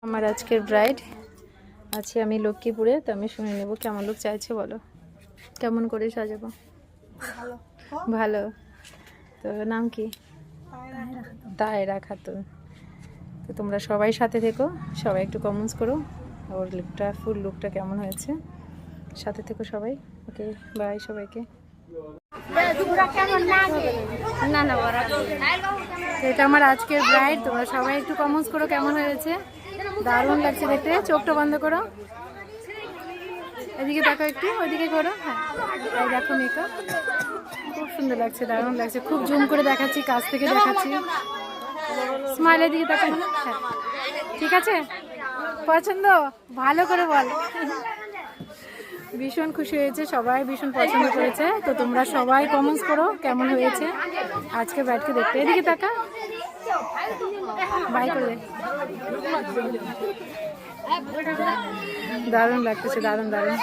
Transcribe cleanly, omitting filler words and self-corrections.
আমার আজকের ব্রাইড আছি আমি লক্ষ্মীপুরে, তো আমি শুনে নেব কেমন লোক চাইছে, বলো কেমন করে সাজাবো। ভালো ভালো। তো নাম কি? তাহেরা খাতুন। তো তোমরা সবাই সাথে থেকো, সবাই একটু কমেন্টস করো ওর লুকটা, ফুল লুকটা কেমন হয়েছে। সাথে থেকো সবাই। ওকে, বাই সবাইকে। না না তো এটা আমার আজকের ব্রাইড, তোমরা সবাই একটু কমেন্টস করো কেমন হয়েছে। দারুণ লাগছে দেখতে। চোখটা বন্ধ করো, এদিকে দেখো, একটু ওইদিকে করো। হ্যাঁ, এই দেখো মেকআপ খুব সুন্দর লাগছে, দারুণ লাগছে। খুব জুম করে দেখাচ্ছি, কাছ থেকে দেখাচ্ছি। স্মাইলের দিকে দেখো। হ্যাঁ, ঠিক আছে, পছন্দ? ভালো করে বল। ভীষণ খুশি হয়েছে, সবাই ভীষণ পছন্দ করেছে। তো তোমরা সবাই কমেন্টস করো কেমন হয়েছে আজকে ব্রাইডকে দেখতে। এদিকে তাকা, বাই করে দে। দারুণ লাগতেছে, দারুণ দারুণ।